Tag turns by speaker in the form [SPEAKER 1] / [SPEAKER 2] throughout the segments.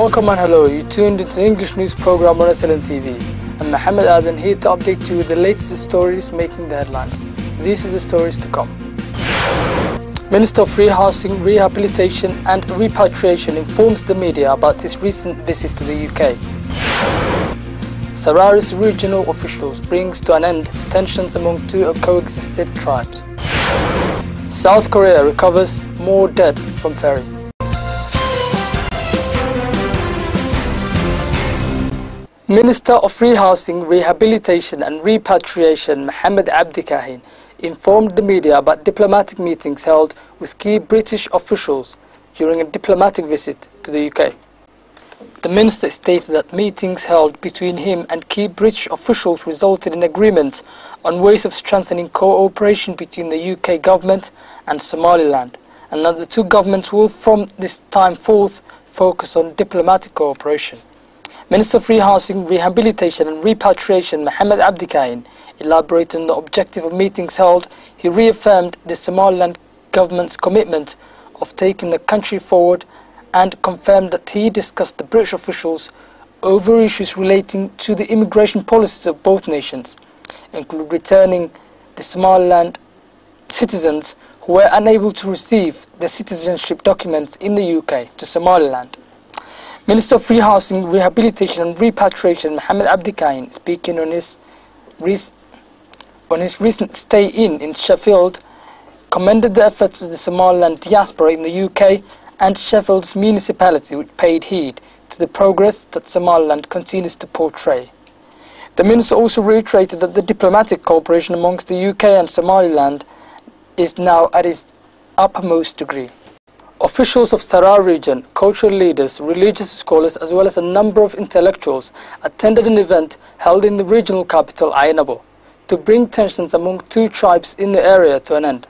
[SPEAKER 1] Welcome and hello, you tuned into the English news program on SLN TV. I'm Mohammed Aden here to update you with the latest stories making the headlines. These are the stories to come. Minister of Housing, Rehabilitation and Repatriation informs the media about his recent visit to the UK. Sararis regional officials brings to an end tensions among two coexisted tribes. South Korea recovers more dead from ferry. Minister of Housing, Rehabilitation and Repatriation Mohammed Abdi Kahin informed the media about diplomatic meetings held with key British officials during a diplomatic visit to the UK. The minister stated that meetings held between him and key British officials resulted in agreements on ways of strengthening cooperation between the UK government and Somaliland, and that the two governments will from this time forth focus on diplomatic cooperation. Minister of Housing, Rehabilitation and Repatriation Mohammed Abdi Kahin elaborated on the objective of meetings held. He reaffirmed the Somaliland government's commitment of taking the country forward and confirmed that he discussed the British officials over issues relating to the immigration policies of both nations, including returning the Somaliland citizens who were unable to receive their citizenship documents in the UK to Somaliland. Minister of Housing, Rehabilitation and Repatriation Mohammed Abdi Kahin, speaking on his recent stay in Sheffield, commended the efforts of the Somaliland diaspora in the UK and Sheffield's municipality, which paid heed to the progress that Somaliland continues to portray. The minister also reiterated that the diplomatic cooperation amongst the UK and Somaliland is now at its uppermost degree. Officials of Sarar region, cultural leaders, religious scholars as well as a number of intellectuals attended an event held in the regional capital Ainabo to bring tensions among two tribes in the area to an end.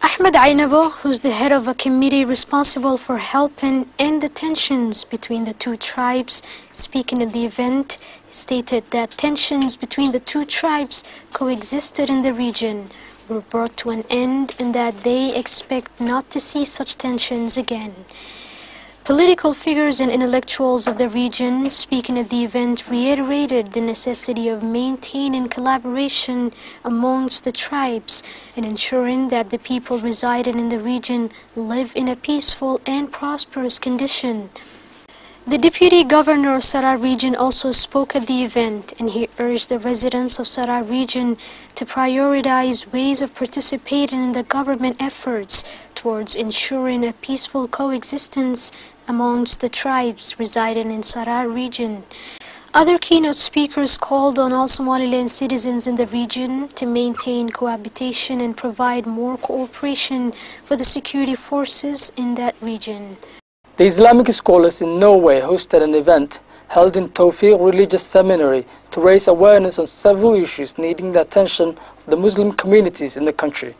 [SPEAKER 2] Ahmed Ainabo, who's the head of a committee responsible for helping end the tensions between the two tribes, speaking at the event, stated that tensions between the two tribes coexisted in the region, were brought to an end, and that they expect not to see such tensions again. Political figures and intellectuals of the region speaking at the event reiterated the necessity of maintaining collaboration amongst the tribes and ensuring that the people residing in the region live in a peaceful and prosperous condition. The Deputy Governor of Sarar region also spoke at the event, and he urged the residents of Sarar region to prioritize ways of participating in the government efforts towards ensuring a peaceful coexistence amongst the tribes residing in Sarar region. Other keynote speakers called on all Somaliland citizens in the region to maintain cohabitation and provide more cooperation for the security forces in that region.
[SPEAKER 1] The Islamic scholars in Norway hosted an event held in Tawfiq Religious Seminary to raise awareness on several issues needing the attention of the Muslim communities in the country.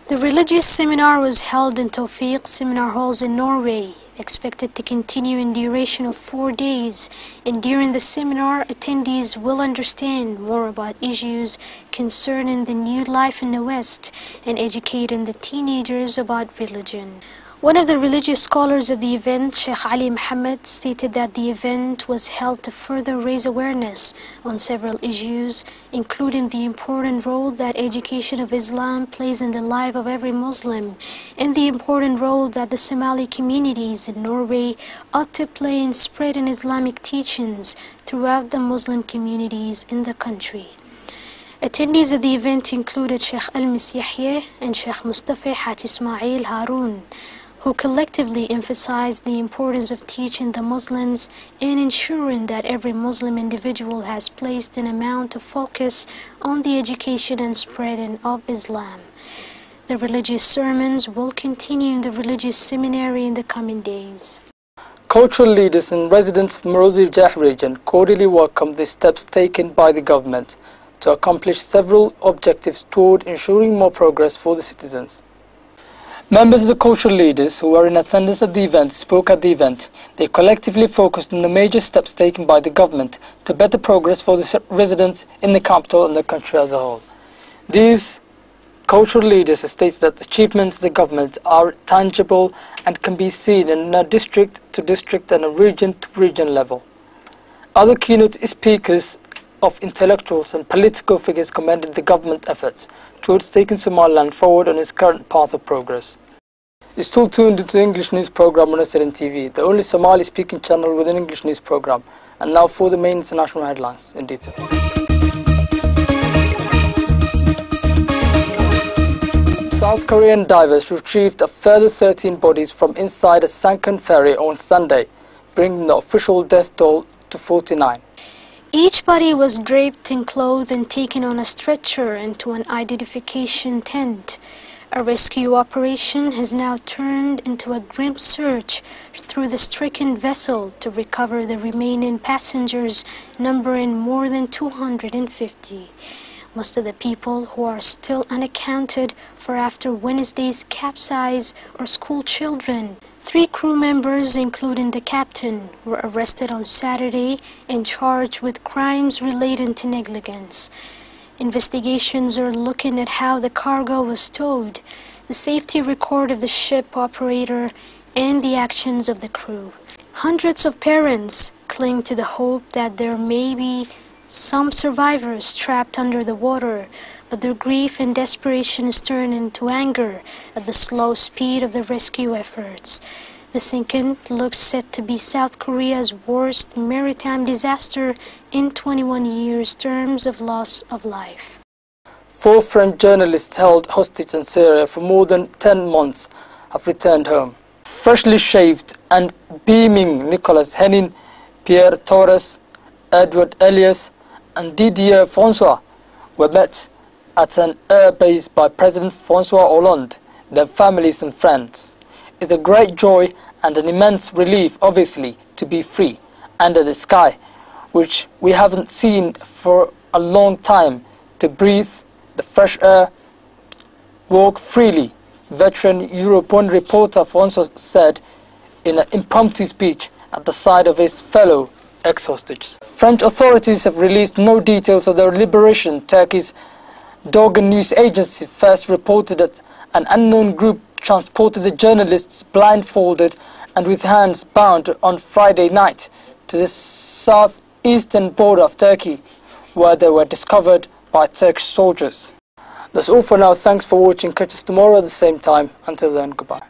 [SPEAKER 2] The religious seminar was held in Tawfiq Seminar Halls in Norway, expected to continue in duration of 4 days, and during the seminar, attendees will understand more about issues concerning the new life in the West and educating the teenagers about religion. One of the religious scholars at the event, Sheikh Ali Muhammad, stated that the event was held to further raise awareness on several issues, including the important role that education of Islam plays in the life of every Muslim, and the important role that the Somali communities in Norway ought to play in spreading Islamic teachings throughout the Muslim communities in the country. Attendees at the event included Sheikh Al-Mis Yahya and Sheikh Mustafa Hat Ismail Harun, who collectively emphasized the importance of teaching the Muslims and ensuring that every Muslim individual has placed an amount of focus on the education and spreading of Islam. The religious sermons will continue in the religious seminary in the coming days.
[SPEAKER 1] Cultural leaders and residents of Marodi Jah region cordially welcomed the steps taken by the government to accomplish several objectives toward ensuring more progress for the citizens. Members of the cultural leaders who were in attendance at the event spoke at the event. They collectively focused on the major steps taken by the government to better progress for the residents in the capital and the country as a whole. These cultural leaders stated that the achievements of the government are tangible and can be seen in a district-to-district and a region-to-region level. Other keynote speakers of intellectuals and political figures commended the government efforts towards taking Somaliland forward on its current path of progress. You're still tuned into the English news program on SLN TV, the only Somali-speaking channel with an English news program. And now for the main international headlines in detail. South Korean divers retrieved a further 13 bodies from inside a sunken ferry on Sunday, bringing the official death toll to 49.
[SPEAKER 2] Each body was draped in clothes and taken on a stretcher into an identification tent. A rescue operation has now turned into a grim search through the stricken vessel to recover the remaining passengers, numbering more than 250. Most of the people who are still unaccounted for after Wednesday's capsize are school children. 3 crew members, including the captain, were arrested on Saturday and charged with crimes relating to negligence. Investigations are looking at how the cargo was towed, the safety record of the ship operator, and the actions of the crew. Hundreds of parents cling to the hope that there may be some survivors trapped under the water, but their grief and desperation is turned into anger at the slow speed of the rescue efforts. The sinking looks set to be South Korea's worst maritime disaster in 21 years' terms of loss of life.
[SPEAKER 1] 4 French journalists held hostage in Syria for more than 10 months have returned home. Freshly shaved and beaming Nicolas Henin, Pierre Torres, Edward Elias and Didier Francois were met at an air base by President Francois Hollande, their families and friends. It's a great joy and an immense relief, obviously, to be free under the sky, which we haven't seen for a long time, to breathe the fresh air, walk freely, veteran European reporter Francois said in an impromptu speech at the side of his fellow ex-hostages. French authorities have released no details of their liberation. Turkey's Dogan news agency first reported that an unknown group transported the journalists blindfolded and with hands bound on Friday night to the southeastern border of Turkey, where they were discovered by Turkish soldiers. That's all for now. Thanks for watching. Catch us tomorrow at the same time. Until then, goodbye.